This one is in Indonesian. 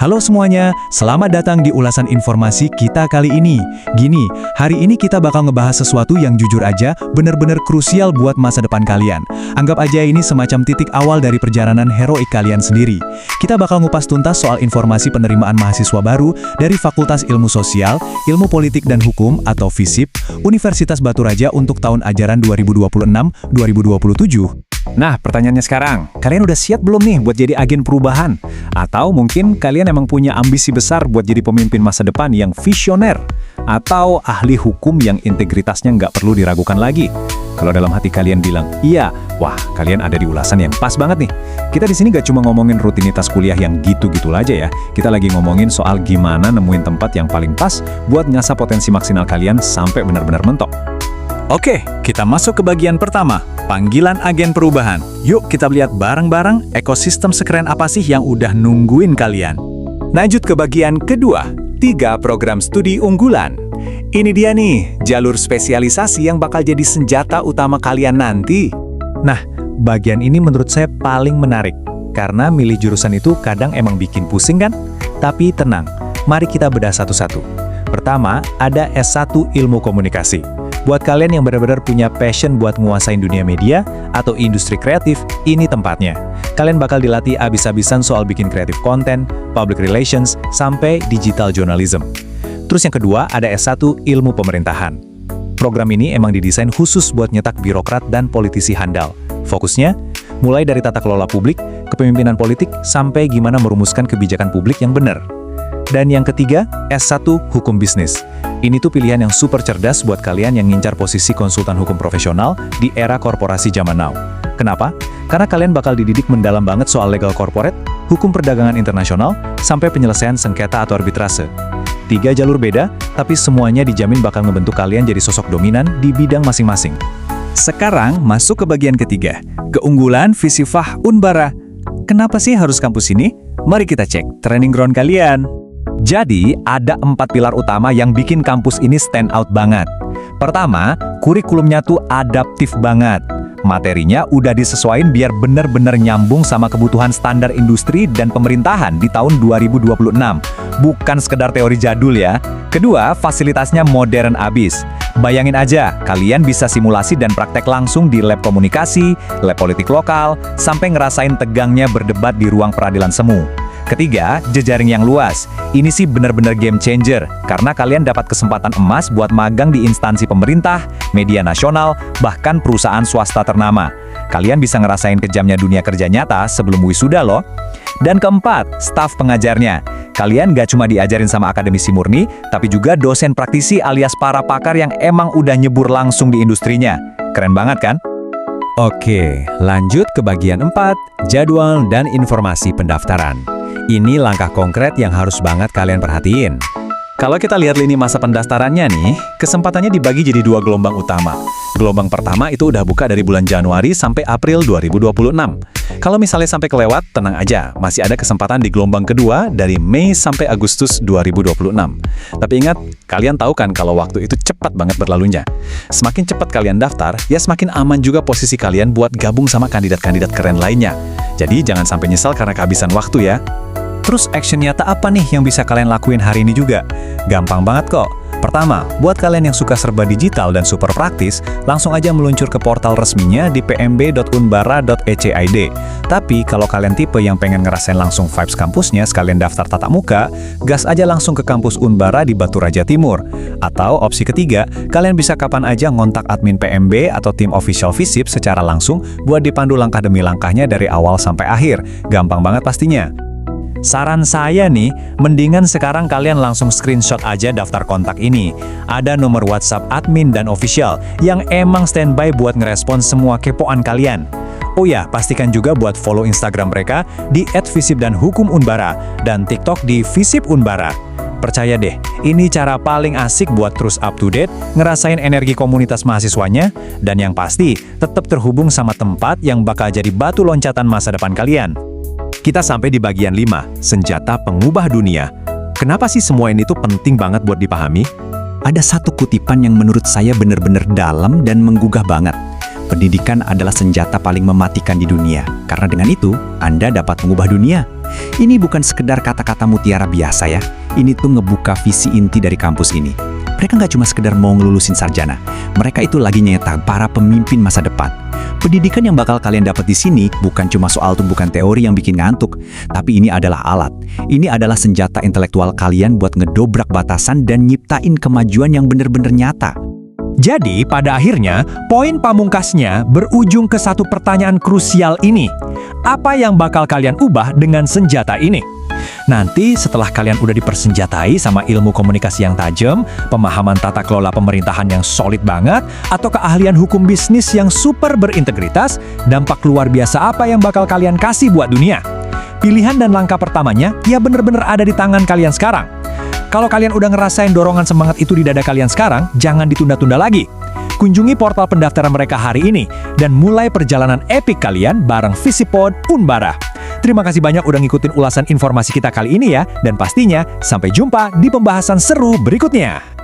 Halo semuanya, selamat datang di ulasan informasi kita kali ini. Gini, hari ini kita bakal ngebahas sesuatu yang jujur aja bener-bener krusial buat masa depan kalian. Anggap aja ini semacam titik awal dari perjalanan heroik kalian sendiri. Kita bakal ngupas tuntas soal informasi penerimaan mahasiswa baru dari Fakultas Ilmu Sosial, Ilmu Politik dan Hukum atau FISIP, Universitas Batu Raja untuk tahun ajaran 2026-2027. Nah, pertanyaannya sekarang, kalian udah siap belum nih buat jadi agen perubahan? Atau mungkin kalian emang punya ambisi besar buat jadi pemimpin masa depan yang visioner? Atau ahli hukum yang integritasnya nggak perlu diragukan lagi? Kalau dalam hati kalian bilang, iya, wah, kalian ada di ulasan yang pas banget nih. Kita di sini nggak cuma ngomongin rutinitas kuliah yang gitu-gitu aja ya. Kita lagi ngomongin soal gimana nemuin tempat yang paling pas buat ngasah potensi maksimal kalian sampai benar-benar mentok. Oke, kita masuk ke bagian pertama, panggilan agen perubahan. Yuk kita lihat bareng-bareng ekosistem sekeren apa sih yang udah nungguin kalian. Lanjut ke bagian kedua, 3 program studi unggulan. Ini dia nih, jalur spesialisasi yang bakal jadi senjata utama kalian nanti. Nah, bagian ini menurut saya paling menarik, karena milih jurusan itu kadang emang bikin pusing kan? Tapi tenang, mari kita bedah satu-satu. Pertama, ada S1 Ilmu Komunikasi. Buat kalian yang benar-benar punya passion buat nguasain dunia media atau industri kreatif, ini tempatnya. Kalian bakal dilatih abis-abisan soal bikin kreatif konten, public relations, sampai digital journalism. Terus yang kedua, ada S1 Ilmu Pemerintahan. Program ini emang didesain khusus buat nyetak birokrat dan politisi handal. Fokusnya, mulai dari tata kelola publik, kepemimpinan politik, sampai gimana merumuskan kebijakan publik yang benar. Dan yang ketiga, S1 Hukum Bisnis. Ini tuh pilihan yang super cerdas buat kalian yang ngincar posisi konsultan hukum profesional di era korporasi zaman now. Kenapa? Karena kalian bakal dididik mendalam banget soal legal corporate, hukum perdagangan internasional, sampai penyelesaian sengketa atau arbitrase. 3 jalur beda, tapi semuanya dijamin bakal ngebentuk kalian jadi sosok dominan di bidang masing-masing. Sekarang masuk ke bagian ketiga, keunggulan Visiph Unbara. Kenapa sih harus kampus ini? Mari kita cek training ground kalian. Jadi, ada 4 pilar utama yang bikin kampus ini stand out banget. Pertama, kurikulumnya tuh adaptif banget. Materinya udah disesuaiin biar bener-bener nyambung sama kebutuhan standar industri dan pemerintahan di tahun 2026. Bukan sekedar teori jadul ya. Kedua, fasilitasnya modern abis. Bayangin aja, kalian bisa simulasi dan praktek langsung di lab komunikasi, lab politik lokal, sampai ngerasain tegangnya berdebat di ruang peradilan semu. Ketiga, jejaring yang luas. Ini sih bener-bener game changer, karena kalian dapat kesempatan emas buat magang di instansi pemerintah, media nasional, bahkan perusahaan swasta ternama. Kalian bisa ngerasain kejamnya dunia kerja nyata sebelum wisuda loh. Dan keempat, staf pengajarnya. Kalian gak cuma diajarin sama akademisi murni, tapi juga dosen praktisi alias para pakar yang emang udah nyebur langsung di industrinya. Keren banget kan? Oke, lanjut ke bagian 4, jadwal dan informasi pendaftaran. Ini langkah konkret yang harus banget kalian perhatiin. Kalau kita lihat lini masa pendaftarannya nih, kesempatannya dibagi jadi 2 gelombang utama. Gelombang pertama itu udah buka dari bulan Januari sampai April 2026. Kalau misalnya sampai kelewat, tenang aja, masih ada kesempatan di gelombang kedua dari Mei sampai Agustus 2026. Tapi ingat, kalian tahu kan kalau waktu itu cepat banget berlalunya. Semakin cepat kalian daftar, ya semakin aman juga posisi kalian buat gabung sama kandidat-kandidat keren lainnya. Jadi jangan sampai nyesal karena kehabisan waktu ya. Terus action nyata apa nih yang bisa kalian lakuin hari ini juga? Gampang banget kok. Pertama, buat kalian yang suka serba digital dan super praktis, langsung aja meluncur ke portal resminya di pmb.unbara.ecid. Tapi kalau kalian tipe yang pengen ngerasain langsung vibes kampusnya sekalian daftar tatap muka, gas aja langsung ke kampus Unbara di Batu Raja Timur. Atau opsi ketiga, kalian bisa kapan aja ngontak admin PMB atau tim official FISIP secara langsung buat dipandu langkah demi langkahnya dari awal sampai akhir. Gampang banget pastinya. Saran saya nih, mendingan sekarang kalian langsung screenshot aja daftar kontak ini. Ada nomor WhatsApp admin dan official yang emang standby buat ngerespon semua kepoan kalian. Oh ya, pastikan juga buat follow Instagram mereka di @visip_dan_hukum_unbara dan TikTok di Visip Unbara. Percaya deh, ini cara paling asik buat terus up to date, ngerasain energi komunitas mahasiswanya, dan yang pasti tetap terhubung sama tempat yang bakal jadi batu loncatan masa depan kalian. Kita sampai di bagian 5, senjata pengubah dunia. Kenapa sih semua ini tuh penting banget buat dipahami? Ada satu kutipan yang menurut saya benar-benar dalam dan menggugah banget. Pendidikan adalah senjata paling mematikan di dunia. Karena dengan itu, Anda dapat mengubah dunia. Ini bukan sekedar kata-kata mutiara biasa ya. Ini tuh ngebuka visi inti dari kampus ini. Mereka nggak cuma sekedar mau ngelulusin sarjana. Mereka itu lagi nyetak para pemimpin masa depan. Pendidikan yang bakal kalian dapat di sini bukan cuma soal tumpukan teori yang bikin ngantuk, tapi ini adalah alat. Ini adalah senjata intelektual kalian buat ngedobrak batasan dan nyiptain kemajuan yang bener-bener nyata. Jadi, pada akhirnya, poin pamungkasnya berujung ke satu pertanyaan krusial ini. Apa yang bakal kalian ubah dengan senjata ini? Nanti setelah kalian udah dipersenjatai sama ilmu komunikasi yang tajam, pemahaman tata kelola pemerintahan yang solid banget, atau keahlian hukum bisnis yang super berintegritas, dampak luar biasa apa yang bakal kalian kasih buat dunia? Pilihan dan langkah pertamanya ya bener-bener ada di tangan kalian sekarang. Kalau kalian udah ngerasain dorongan semangat itu di dada kalian sekarang, jangan ditunda-tunda lagi. Kunjungi portal pendaftaran mereka hari ini dan mulai perjalanan epik kalian bareng Visipod Unbara. Terima kasih banyak udah ngikutin ulasan informasi kita kali ini ya, dan pastinya sampai jumpa di pembahasan seru berikutnya.